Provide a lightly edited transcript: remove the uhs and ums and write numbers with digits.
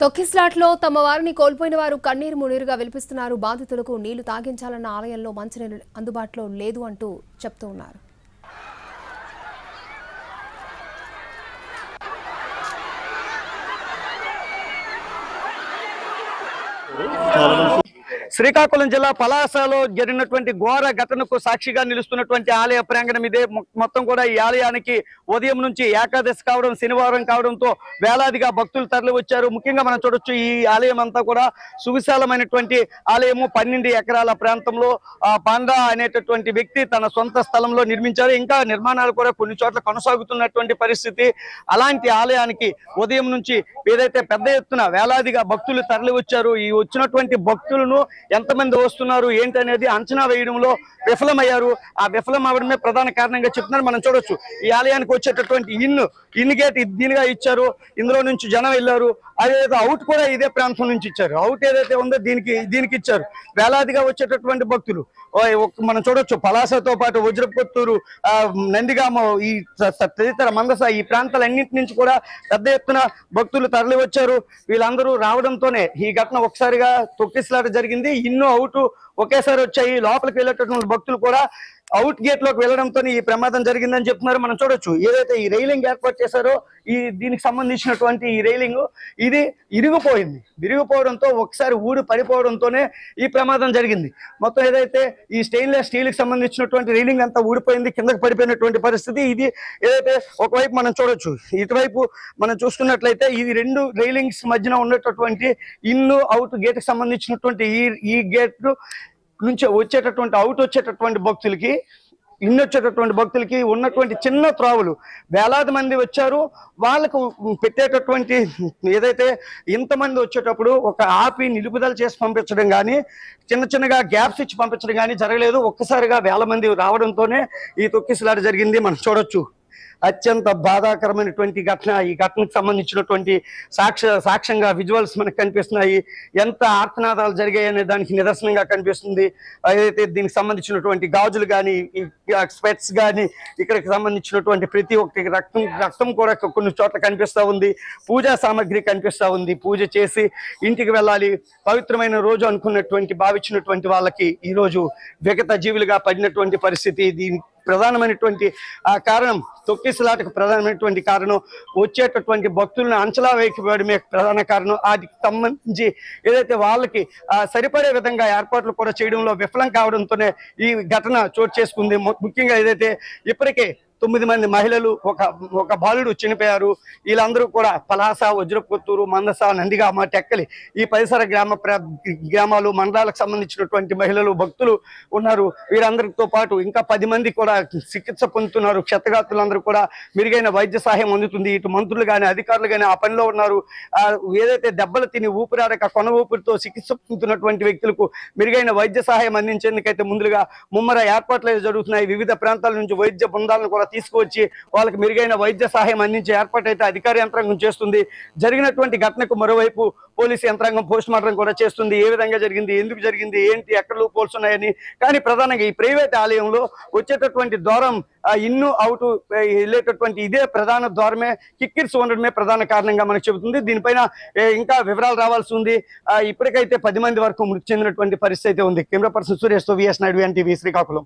తొక్కిస్లాట్లో తమ వారిని కోల్పోయిన వారు కన్నీరు మున్నీరుగా విలిపిస్తున్నారు. బాధితులకు నీళ్లు తాగించాలన్న ఆలయంలో మంచినీరు అందుబాటులో లేదు అంటూ చెప్తూ ఉన్నారు. శ్రీకాకుళం జిల్లా పలాసలో జరిగినటువంటి ఘోర ఘటనకు సాక్షిగా నిలుస్తున్నటువంటి ఆలయ ప్రాంగణం ఇదే. మొత్తం కూడా ఈ ఆలయానికి ఉదయం నుంచి ఏకాదశి కావడం, శనివారం కావడంతో వేలాదిగా భక్తులు తరలి వచ్చారు. ముఖ్యంగా మనం చూడొచ్చు, ఈ ఆలయం అంతా కూడా సువిశాలమైనటువంటి ఆలయము. 12 ఎకరాల ప్రాంతంలో పాండా అనేటటువంటి వ్యక్తి తన సొంత స్థలంలో నిర్మించారు. ఇంకా నిర్మాణాలు కూడా కొన్ని చోట్ల కొనసాగుతున్నటువంటి పరిస్థితి. అలాంటి ఆలయానికి ఉదయం నుంచి ఏదైతే పెద్ద ఎత్తున వేలాదిగా భక్తులు తరలి వచ్చారు. ఈ వచ్చినటువంటి భక్తులను ఎంతమంది వస్తున్నారు ఏంటి అనేది అంచనా వేయడంలో విఫలమయ్యారు. ఆ విఫలం అవడమే ప్రధాన కారణంగా చెప్తున్నారు. మనం చూడొచ్చు, ఈ ఆలయానికి వచ్చేటటువంటి ఇన్ గేట్ దీనిగా ఇచ్చారు. ఇందులో నుంచి జనం వెళ్ళారు. అదేదో అవుట్ కూడా ఇదే ప్రాంతం నుంచి ఇచ్చారు. అవుట్ ఏదైతే ఉందో దీనికి ఇచ్చారు. వేలాదిగా వచ్చేటటువంటి భక్తులు మనం చూడొచ్చు. పలాసతో పాటు వజ్రపుత్తూరు, నందిగామ, ఈ తదితర మందస, ఈ ప్రాంతాలన్నింటి నుంచి కూడా పెద్ద ఎత్తున భక్తులు తరలి వచ్చారు. వీళ్ళందరూ రావడంతోనే ఈ ఘటన ఒకసారిగా తొక్కిసలాట జరిగింది. అవుట్ ఒకేసారి వచ్చాయి. లోపలికి వెళ్ళేటటువంటి భక్తులు కూడా అవుట్ గేట్ లోకి వెళ్ళడంతో ఈ ప్రమాదం జరిగిందని చెప్తున్నారు. మనం చూడొచ్చు, ఏదైతే ఈ రైలింగ్ ఏర్పాటు చేశారో దీనికి సంబంధించినటువంటి ఈ రైలింగ్ ఇది విరిగిపోవడంతో ఒకసారి ఊడి పడిపోవడంతోనే ఈ ప్రమాదం జరిగింది. మొత్తం ఏదైతే ఈ స్టెయిన్లెస్ స్టీల్ కి సంబంధించినటువంటి రైలింగ్ అంతా ఊడిపోయింది, కిందకి పడిపోయినటువంటి పరిస్థితి. ఇది ఏదైతే ఒకవైపు మనం చూడొచ్చు, ఇటువైపు మనం చూసుకున్నట్లయితే ఇది 2 రైలింగ్స్ మధ్యన ఉన్నటువంటి అవుట్ గేట్ కి సంబంధించినటువంటి ఈ గేట్ నుంచి వచ్చేటటువంటి భక్తులకి వచ్చేటటువంటి భక్తులకి ఉన్నటువంటి చిన్న త్రోవలు వేలాది మంది వచ్చారు. వాళ్ళకు పెట్టేటటువంటి ఏదైతే ఇంతమంది వచ్చేటప్పుడు ఒక ఆపి నిలుపుదల చేసి పంపించడం కానీ, చిన్నగా గ్యాప్స్ ఇచ్చి పంపించడం కానీ జరగలేదు. ఒక్కసారిగా వేల మంది రావడంతోనే ఈ తొక్కిసలాట జరిగింది. మనం చూడొచ్చు, అత్యంత బాధాకరమైనటువంటి ఘటన. ఈ ఘటనకు సంబంధించినటువంటి సాక్ష్యంగా విజువల్స్ మనకు కనిపిస్తున్నాయి. ఎంత ఆర్తనాదాలు జరిగాయనే దానికి నిదర్శనంగా కనిపిస్తుంది. ఏదైతే దీనికి సంబంధించినటువంటి గాజులు కానీ, స్పెట్స్ కానీ, ఇక్కడికి సంబంధించినటువంటి ప్రతి ఒక్కటి రక్తం కూడా కొన్ని చోట్ల కనిపిస్తూ ఉంది. పూజా సామాగ్రి కనిపిస్తూ ఉంది. పూజ చేసి ఇంటికి వెళ్ళాలి, పవిత్రమైన రోజు భావించినటువంటి వాళ్ళకి ఈరోజు విగత జీవులుగా పడినటువంటి పరిస్థితి. దీనికి ప్రధానమైనటువంటి కారణం, తొక్కిసలాటకు ప్రధానమైనటువంటి కారణం వచ్చేటటువంటి భక్తులను అంచనా వేయకపోవడమే ప్రధాన కారణం. వాటికి సంబంధించి ఏదైతే వాళ్ళకి సరిపడే విధంగా ఏర్పాట్లు కూడా చేయడంలో విఫలం కావడంతోనే ఈ ఘటన చోటు చేసుకుంది. ముఖ్యంగా ఏదైతే ఇప్పటికే 9 మంది మహిళలు, ఒక బాలుడు చనిపోయారు. వీళ్ళందరూ కూడా పలాస, వజ్రపుత్తూరు, మందస, నందిగామ, టెక్కలి, ఈ పరిసర గ్రామాలు, మండలాలకు సంబంధించినటువంటి మహిళలు, భక్తులు ఉన్నారు. వీరందరితో పాటు ఇంకా 10 మంది కూడా చికిత్స పొందుతున్నారు. క్షతగాత్రులందరూ కూడా మెరుగైన వైద్య సహాయం అందుతుంది. ఇటు మంత్రులు కానీ, అధికారులు కానీ ఆ పనిలో ఉన్నారు. ఏదైతే దెబ్బలు తిని ఊపిరాడక కొన ఊపిరితో చికిత్స పొందుతున్నటువంటి వ్యక్తులకు మెరుగైన వైద్య సహాయం అందించేందుకైతే ముందుగా ముమ్మర ఏర్పాట్లు జరుగుతున్నాయి. వివిధ ప్రాంతాల నుంచి వైద్య బృందాలను కూడా తీసుకువచ్చి వాళ్ళకి మెరుగైన వైద్య సహాయం అందించే ఏర్పాటు అయితే అధికార యంత్రాంగం చేస్తుంది. జరిగినటువంటి ఘటనకు మరోవైపు పోలీసు యంత్రాంగం పోస్ట్ మార్టం కూడా చేస్తుంది. ఏ విధంగా జరిగింది, ఎందుకు జరిగింది, ఏంటి, ఎక్కడ లోపాలు ఉన్నాయని. కానీ ప్రధానంగా ఈ ప్రైవేట్ ఆలయంలో వచ్చేటటువంటి ద్వారం అవుట్ వెళ్ళేటటువంటి ఇదే ప్రధాన ద్వారమే కిక్కిర్స్ ఉండడమే ప్రధాన కారణంగా మనకు చెబుతుంది. దీనిపైన ఇంకా వివరాలు రావాల్సి ఉంది. ఇప్పటికైతే 10 మంది వరకు మృతి చెందినటువంటి పరిస్థితి ఉంది. కెమెరా పర్సన్ సురేష్ తో VS నాయుడు, NTV, శ్రీకాకుళం.